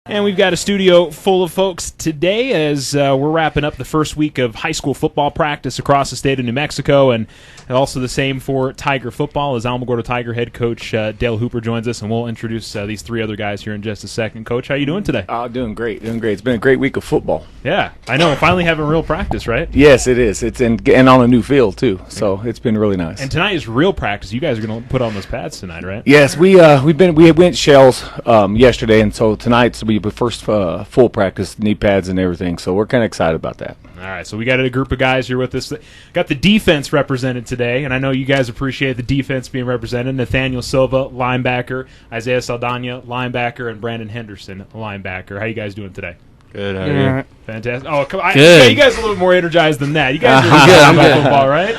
And we've got a studio full of folks today as we're wrapping up the first week of high school football practice across the state of New Mexico, and also the same for Tiger football as Alamogordo Tiger head coach Dale Hooper joins us, and we'll introduce these three other guys here in just a second. Coach, how you doing today? Doing great. It's been a great week of football. Yeah, I know. Finally having real practice, right? Yes, it is. It's and on a new field too, so it's been really nice. And tonight is real practice. You guys are going to put on those pads tonight, right? Yes, we went shells yesterday, and so tonight's will be the first full practice, knee pads and everything. So we're kind of excited about that. All right, so we got a group of guys here with us. Got the defense represented today, and I know you guys appreciate the defense being represented. Nathaniel Silva, linebacker. Isaiah Saldana, linebacker. And Brandon Henderson, linebacker. How you guys doing today? Good, how are you? Right. Fantastic. Oh, come on. Good. You guys are a little more energized than that. You guys are I'm about good. football, right?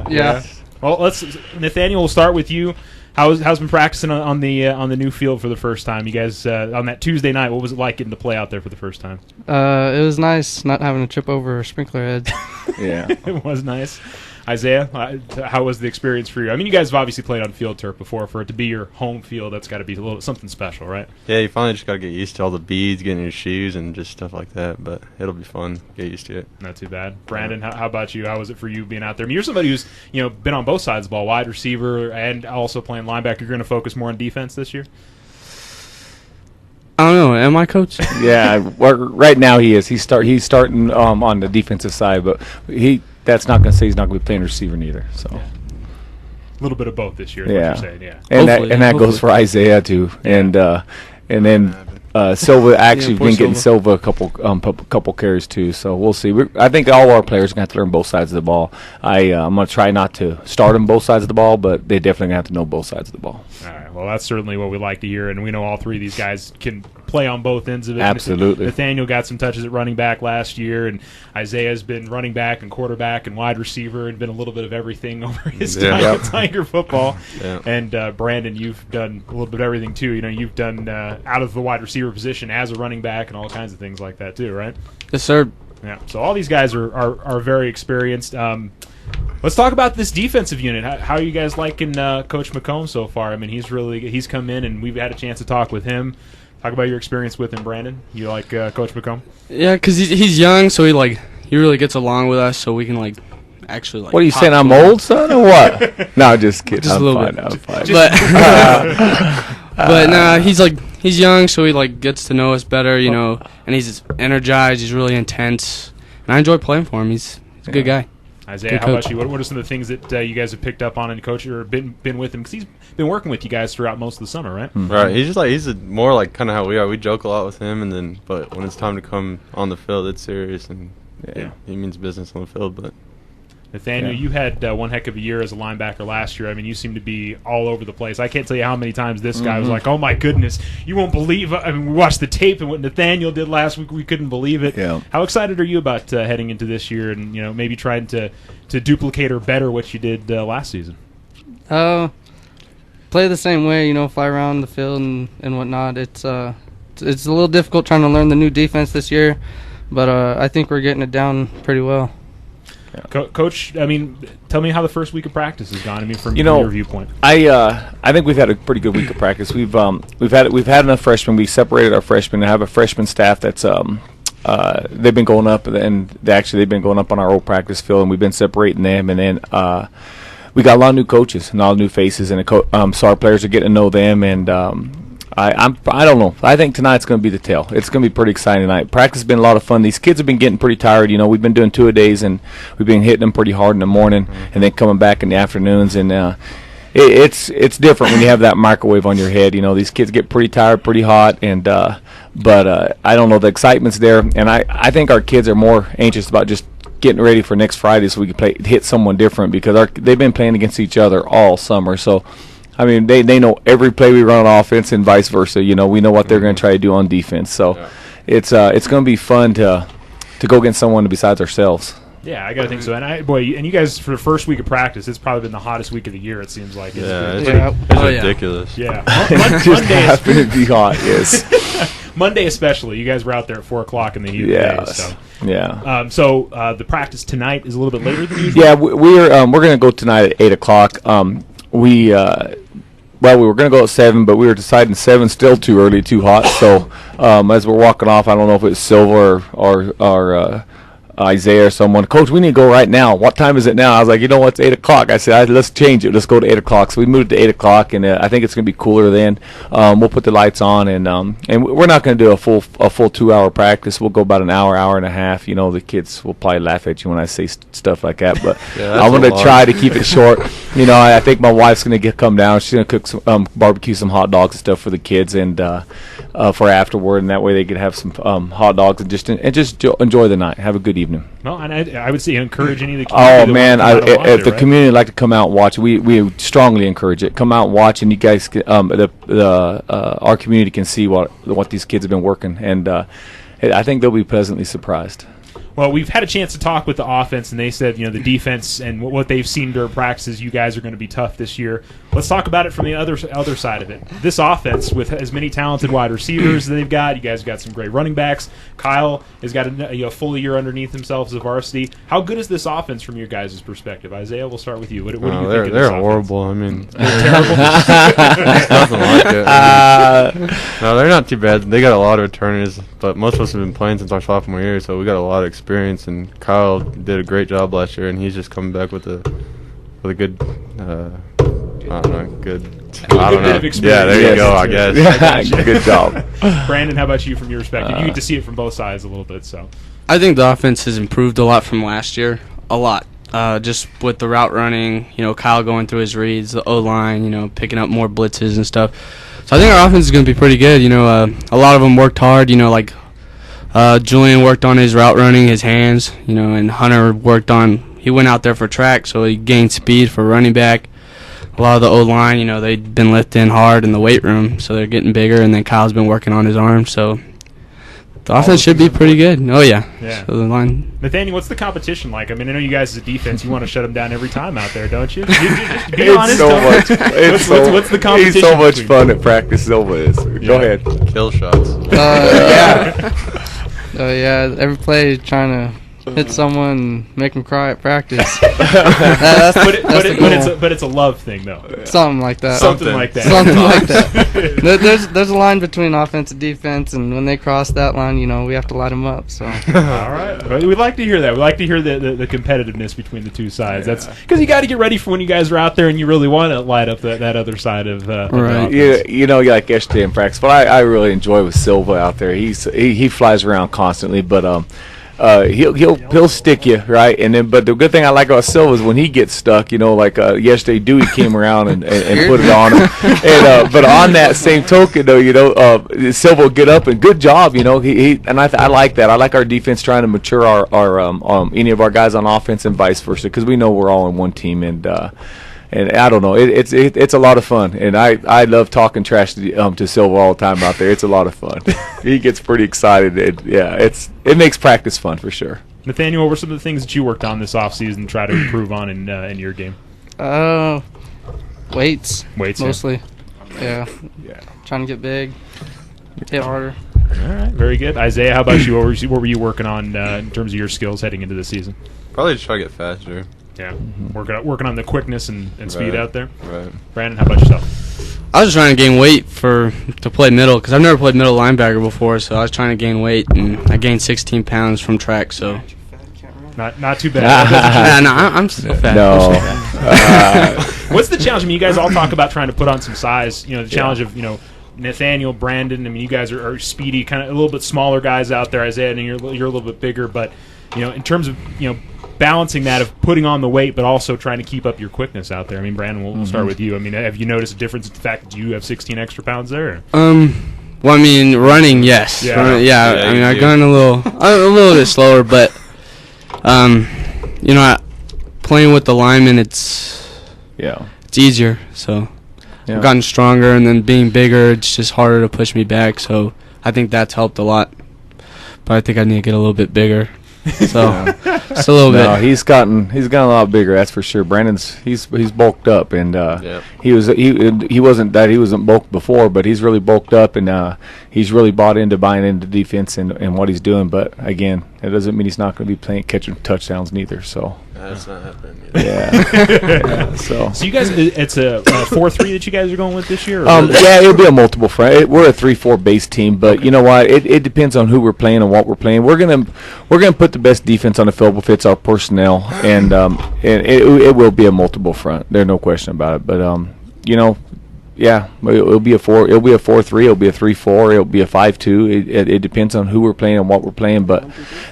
Yeah. Well, Nathaniel, we'll start with you. How's been practicing on the new field for the first time? You guys on that Tuesday night, what was it like getting to play out there for the first time? It was nice not having to trip over sprinkler heads. Yeah, it was nice. Isaiah, how was the experience for you? I mean, you guys have obviously played on field turf before. For it to be your home field, that's got to be a little something special, right? Yeah, you finally just got to get used to all the beads, getting your shoes, and just stuff like that. But it'll be fun. Get used to it. Not too bad. Brandon, how about you? How was it for you being out there? I mean, you're somebody who's been on both sides of the ball, wide receiver and also playing linebacker. You're going to focus more on defense this year? I don't know. Am I, Coach? Yeah. Right now he is. He's starting on the defensive side, but that's not going to say he's not going to be playing receiver neither. So yeah. A little bit of both this year. Is what you're saying, yeah. And that goes for Isaiah too, yeah. and then Silva actually been getting Silva a couple carries too. So we'll see. I think all our players are going to have to learn both sides of the ball. I'm going to try not to start them both sides of the ball, but they definitely going to have to know both sides of the ball. All right. Well, that's certainly what we like to hear, and we know all three of these guys can play on both ends of it. Absolutely. Nathaniel got some touches at running back last year, and Isaiah's been running back and quarterback and wide receiver and been a little bit of everything over his time at Tiger football. Yeah. And Brandon, you've done a little bit of everything too. You've done out of the wide receiver position as a running back and all kinds of things like that too, right? Yes, sir. Yeah. So all these guys are very experienced. Let's talk about this defensive unit. How are you guys liking Coach McComb so far? I mean, he's come in and we've had a chance to talk with him. Talk about your experience with him, Brandon. You like Coach McComb? Yeah, because he's young, so he really gets along with us, so we can actually What are you saying? I'm old, son, or what? No, just kidding. Just I'm a little fine, bit. I'm fine. But nah, he's young, so he gets to know us better, and he's energized. He's really intense, and I enjoy playing for him. He's a good guy. Isaiah, how about you? What are some of the things that you guys have picked up on and coach or been with him? Because he's been working with you guys throughout most of the summer, right? Mm-hmm. Right. He's more like kind of how we are. We joke a lot with him, but when it's time to come on the field, it's serious, and he means business on the field. But Nathaniel, you had one heck of a year as a linebacker last year. I mean, you seem to be all over the place. I can't tell you how many times this guy was like, oh, my goodness, you won't believe it. I mean, we watched the tape, and what Nathaniel did last week, we couldn't believe it. Yeah. How excited are you about heading into this year and, maybe trying to duplicate or better what you did last season? Play the same way, fly around the field and whatnot. It's a little difficult trying to learn the new defense this year, but I think we're getting it down pretty well. Yeah. Coach, I mean, tell me how the first week of practice has gone. I mean, from your viewpoint. I think we've had a pretty good week of practice. We've had enough freshmen. We separated our freshmen. I have a freshman staff that's they've been going up, and they've been going up on our old practice field, and we've been separating them. And then we got a lot of new coaches and all new faces, and so our players are getting to know them. And I don't know. I think tonight's going to be the tale. It's going to be pretty exciting tonight. Practice has been a lot of fun. These kids have been getting pretty tired. We've been doing 2-a-days, and we've been hitting them pretty hard in the morning, and then coming back in the afternoons. And it's different when you have that microwave on your head. These kids get pretty tired, pretty hot, and but I don't know. The excitement's there, and I think our kids are more anxious about just getting ready for next Friday so we can hit someone different because they've been playing against each other all summer. So. I mean, they know every play we run on offense and vice versa. We know what they're going to try to do on defense. So it's going to be fun to go against someone besides ourselves. Yeah, I got to think so. And you guys, for the first week of practice, it's probably been the hottest week of the year, it seems like. It's ridiculous. Yeah. Monday happened to be hot, yes. Monday especially. You guys were out there at 4 o'clock in the heat of the day. So. Yeah. So the practice tonight is a little bit later than usual? Yeah, we're going to go tonight at 8 o'clock. well, we were going to go at 7, but we were deciding 7's still too early, too hot. So as we're walking off, I don't know if it was Silva or Isaiah or someone, Coach, we need to go right now. What time is it now? I was like, you know what, it's 8 o'clock. I said, let's change it. Let's go to 8 o'clock. So we moved to 8 o'clock, and I think it's going to be cooler then. We'll put the lights on, and we're not going to do a full 2-hour practice. We'll go about an hour and a half. You know, the kids will probably laugh at you when I say stuff like that, but I'm going to try to keep it short. You know, I think my wife's going to come down. She's going to cook some barbecue some hot dogs and stuff for the kids and for afterward, and that way they could have some hot dogs and just enjoy the night. Have a good evening. Well, and I would say encourage any of the community. Oh man, if the community would like to come out and watch, we strongly encourage it. Come out and watch, and you guys, our community can see what these kids have been working, and I think they'll be pleasantly surprised. Well, we've had a chance to talk with the offense, and they said, you know, the defense and what they've seen during practices, you guys are going to be tough this year. Let's talk about it from the other side of it. This offense, with as many talented wide receivers as they've got, you guys have got some great running backs. Kyle has got a full year underneath himself as a varsity. How good is this offense from your guys' perspective? Isaiah, we'll start with you. What do you think of this They're offense? horrible. I mean, They're terrible. nothing like it. I mean, no, they're not too bad. They got a lot of returners, but most of us have been playing since our sophomore year, so we got a lot of experience. And Kyle did a great job last year, and he's just coming back with a good. I don't know. Good. I don't know. Bit of Yeah, there you go. I guess. Good job. Brandon, how about you from your perspective? You get to see it from both sides a little bit. So I think the offense has improved a lot from last year. A lot. Just with the route running, you know, Kyle going through his reads, the O-line, you know, picking up more blitzes and stuff. So I think our offense is going to be pretty good. You know, a lot of them worked hard. You know, like Julian worked on his route running, his hands. You know, and Hunter he went out there for track, so he gained speed for running back. A lot of the O-line, you know, they've been lifting hard in the weight room, so they're getting bigger, and then Kyle's been working on his arm, so the offense should be pretty good. Oh, yeah. So the line. Nathaniel, what's the competition like? I mean, I know you guys as a defense, you want to shut them down every time out there, don't you? Just be honest. What's the competition? He's so much fun at practice. Silva is. Go ahead. Kill shots. Yeah. Every play trying to hit someone and make them cry at practice. But it's a love thing, though. Something like that. Something like that. Something like that. There's a line between offense and defense, and when they cross that line, you know, we have to light them up. So. All right. Well, we'd like to hear that. We'd like to hear the competitiveness between the two sides. That's because you got to get ready for when you guys are out there and you really want to light up that other side of right. You know, like yesterday in practice, but I really enjoy with Silva out there. He flies around constantly, but he'll stick you right, and then but the good thing I like about Silva is when he gets stuck, you know, like yesterday Dewey came around and put it on him, and but on that same token though, you know, Silva will get up and good job, you know, he and I like that. I like our defense trying to mature our any of our guys on offense and vice versa, because we know we're all in one team, and I don't know, it's a lot of fun, and I love talking trash to Silva all the time out there. It's a lot of fun. He gets pretty excited. It makes practice fun for sure. Nathaniel, what were some of the things that you worked on this offseason and try to improve on in your game? Weights mostly. Yeah. Trying to get big, hit harder. All right, very good. Isaiah, how about you? What were you working on in terms of your skills heading into the season? Probably just try to get faster. Yeah, working on the quickness and speed out there. Right. Brandon, how about yourself? I was just trying to gain weight to play middle, because I've never played middle linebacker before, so I was trying to gain weight, and I gained 16 pounds from track, so. Not too bad. No, I'm still fat. No. What's the challenge? I mean, you guys all talk about trying to put on some size. You know, the challenge of, you know, Nathaniel, Brandon. I mean, you guys are speedy, kind of a little bit smaller guys out there. Isaiah, and you're a little bit bigger, but you know, in terms of, you know, balancing that of putting on the weight, but also trying to keep up your quickness out there. I mean, Brandon, we'll start with you. I mean, have you noticed a difference in the fact that you have 16 extra pounds there? Well, I mean, running, yes. Yeah. I mean, I've gone a little bit slower, but you know, playing with the linemen, it's easier. So I've gotten stronger, and then being bigger, it's just harder to push me back. So I think that's helped a lot. But I think I need to get a little bit bigger. So just a little bit. He's gotten a lot bigger, that's for sure. Brandon's he's bulked up, and he wasn't bulked before, but he's really bulked up, and he's really buying into defense and what he's doing. But again, it doesn't mean he's not going to be catching touchdowns neither. So That's not happening. Yeah. So you guys, it's a 4-3 that you guys are going with this year? Or yeah, it'll be a multiple front. We're a 3-4 base team, but you know what? It depends on who we're playing and what we're playing. We're gonna put the best defense on the field if it's our personnel, and it will be a multiple front. There's no question about it. But you know, yeah, it'll be a 4-3. It'll be a 3-4. It'll be a 5-2. It depends on who we're playing and what we're playing, but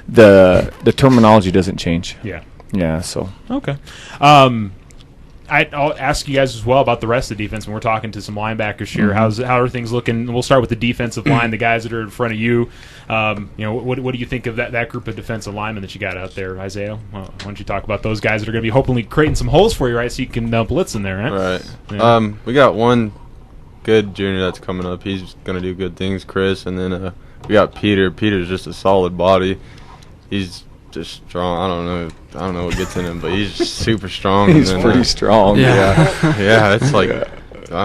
the terminology doesn't change. Yeah. Yeah. So okay. I'll ask you guys as well about the rest of the defense when we're talking to some linebackers here. Mm-hmm. How are things looking? We'll start with the defensive line, the guys that are in front of you. You know, what do you think of that group of defensive linemen that you got out there, Isaiah? Well, why don't you talk about those guys that are going to be hopefully creating some holes for you, right, so you can blitz in there, right? Right. Yeah. We got one good junior that's coming up. He's going to do good things, Chris. And then we got Peter. Peter's just a solid body. He's just strong. I don't know what gets in him, but he's just super strong. he's pretty strong. Yeah. It's like I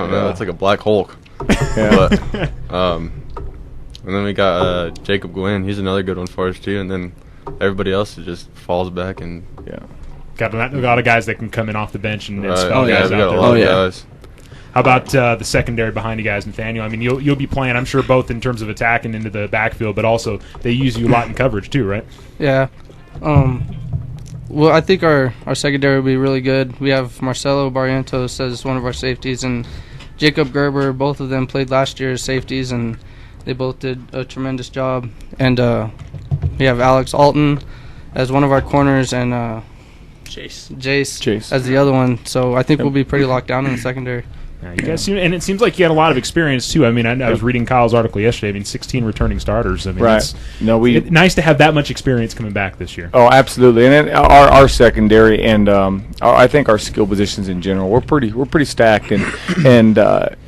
don't know. It's like a black Hulk. Yeah. But and then we got Jacob Gwynn. He's another good one for us too. And then everybody else just falls back and Got a lot of guys that can come in off the bench and right. spell guys we out got there. a lot of guys. How about the secondary behind you guys, Nathaniel? I mean, you'll be playing, I'm sure, both in terms of attacking into the backfield, but also they use you a lot in coverage too, right? Yeah. Well, I think our secondary will be really good. We have Marcelo Barrientos as one of our safeties, and Jacob Gerber. Both of them played last year as safeties, and they both did a tremendous job. And we have Alex Alton as one of our corners, and Jace as the other one. So I think we'll be pretty locked down in the secondary. Yeah, you guys seem, and it seems like you had a lot of experience too. I mean, I was reading Kyle's article yesterday. I mean, 16 returning starters. I mean, Right. it's nice to have that much experience coming back this year. Oh, absolutely. And then our secondary and I think our skill positions in general, we're pretty stacked. And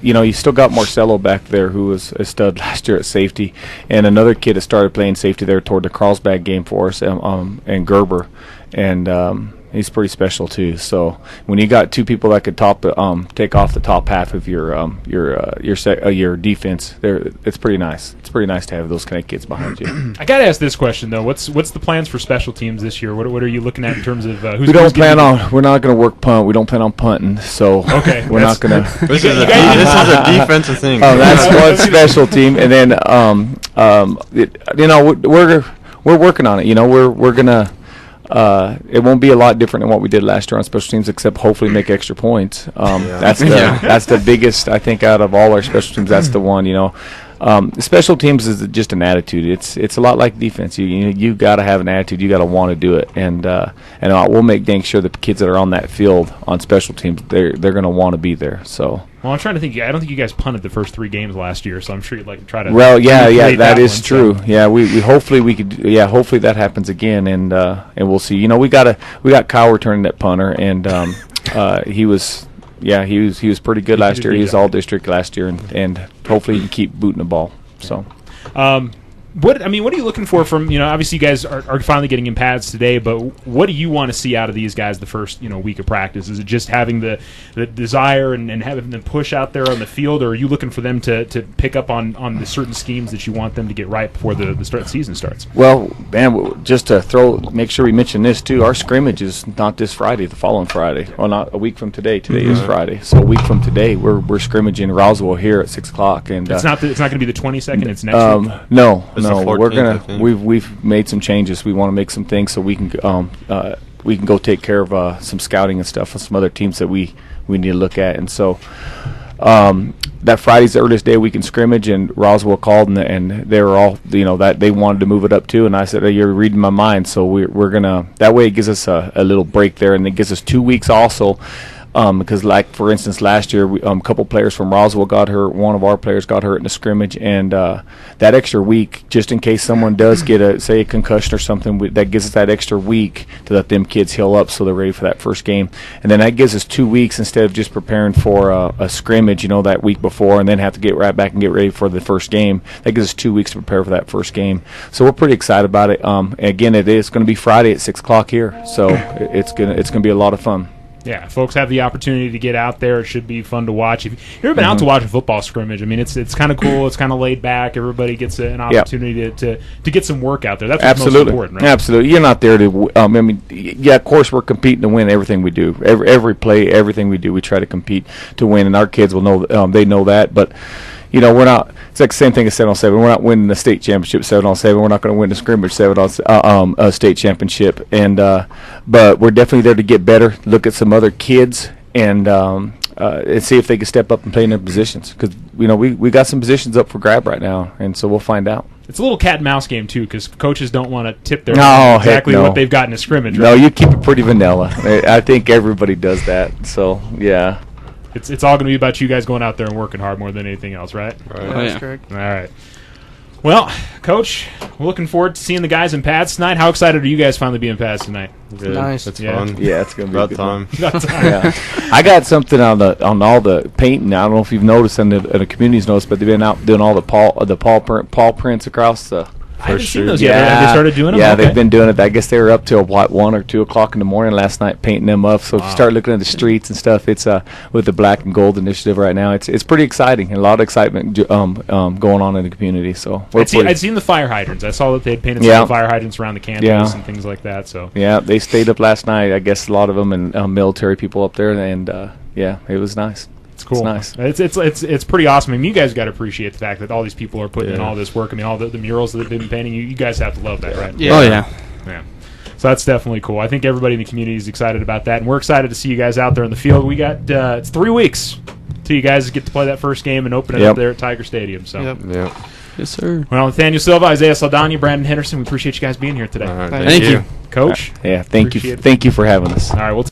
you know, you still got Marcelo back there, who was a stud last year at safety, and another kid that started playing safety there toward the Carlsbad game for us, and Gerber, and he's pretty special too. So when you got two people that could take off the top half of your defense, it's pretty nice. It's pretty nice to have those kind of kids behind you. I got to ask this question though: What's the plans for special teams this year? What are you looking at in terms of who's? We're not going to work punt. We don't plan on punting. So okay, we're not going to. This is a defensive thing. Oh, that's one special team, and then we're working on it. You know, we're gonna. It won't be a lot different than what we did last year on special teams, except hopefully make extra points. That's the biggest, I think, out of all our special teams. That's the one. You know, special teams is just an attitude. It's a lot like defense. You got to have an attitude. You got to want to do it, and we'll make dang sure the kids that are on that field on special teams, they're going to want to be there. So. Well, I'm trying to think. I don't think you guys punted the first 3 games last year, so I'm sure you'd like to try to. Well, yeah, that is one, true. So. Yeah, we hopefully we could. Yeah, hopefully that happens again, and we'll see. You know, we got Kyle returning that punter, and he was pretty good last year. He was all district last year, and hopefully he can keep booting the ball. So. What are you looking for from, you know, obviously you guys are finally getting in pads today, but what do you want to see out of these guys the first, you know, week of practice? Is it just having the desire and having them push out there on the field, or are you looking for them to pick up on the certain schemes that you want them to get right before the season starts? Well, man, just to make sure we mention this too, our scrimmage is not this Friday, the following Friday. Well, not a week from today. Today is Friday. So a week from today, we're scrimmaging Roswell here at 6 o'clock. And it's not going to be the 22nd, it's next week? No. No, 14th, we're gonna. We've made some changes. We want to make some things so we can go take care of some scouting and stuff on some other teams that we need to look at. And so that Friday's the earliest day we can scrimmage. And Roswell called and they were all, you know, that they wanted to move it up too. And I said, hey, you're reading my mind. So we're gonna, that way it gives us a little break there, and it gives us 2 weeks also. Because, like, for instance, last year, a couple players from Roswell got hurt. One of our players got hurt in the scrimmage. And that extra week, just in case someone does get a concussion or something, that gives us that extra week to let them kids heal up so they're ready for that first game. And then that gives us 2 weeks instead of just preparing for a scrimmage, you know, that week before, and then have to get right back and get ready for the first game. That gives us 2 weeks to prepare for that first game. So we're pretty excited about it. Again, it is going to be Friday at 6 o'clock here. So it's gonna be a lot of fun. Yeah, folks have the opportunity to get out there. It should be fun to watch. If you've ever been out to watch a football scrimmage, I mean, it's kind of cool. It's kind of laid back. Everybody gets an opportunity to get some work out there. That's what's most important, right? Absolutely. You're not there to. I mean, yeah, of course, we're competing to win everything we do. Every play, everything we do, we try to compete to win, and our kids will know. They know that, but. We're not. It's like the same thing as 7-on-7. We're not winning the state championship 7-on-7. We're not going to win the scrimmage 7-on state championship. And but we're definitely there to get better. Look at some other kids and see if they can step up and play in their positions. Because we got some positions up for grab right now, and so we'll find out. It's a little cat and mouse game too, because coaches don't want to tip their exactly what they've got in a scrimmage. Right? No, you keep it pretty vanilla. I think everybody does that. So yeah. It's all going to be about you guys going out there and working hard more than anything else, right? Right. That's correct. All right. Well, Coach, we're looking forward to seeing the guys in pads tonight. How excited are you guys finally being pads tonight? Good. Nice. It's Yeah. fun. Yeah, it's gonna be About a good time. Yeah. I got something on all the painting. I don't know if you've noticed, and the community's noticed, but they've been out doing all the paw prints across the. I haven't seen sure. those yet. Have they started doing them? Yeah, Okay. they've been doing it. I guess they were up till 1 or 2 o'clock in the morning last night painting them up. So if you start looking at the streets and stuff, it's with the Black and Gold initiative right now. It's pretty exciting and a lot of excitement going on in the community. So I'd seen the fire hydrants. I saw that they had painted some fire hydrants around the campus and things like that. So yeah, they stayed up last night. I guess a lot of them and military people up there, and yeah, it was nice. It's cool. It's nice. It's pretty awesome. I mean, you guys got to appreciate the fact that all these people are putting in all this work. I mean, all the murals that they've been painting. You guys have to love that, right? Yeah. Oh yeah. Yeah. So that's definitely cool. I think everybody in the community is excited about that, and we're excited to see you guys out there in the field. We got it's 3 weeks till you guys get to play that first game and open it up there at Tiger Stadium. So. Yep. Yeah. Yes, sir. Well, Nathaniel Silva, Isaiah Saldana, Brandon Henderson, we appreciate you guys being here today. All right. Thank Thank you. Coach. Yeah, thank Appreciate you. it. Thank you for having us. All right, we'll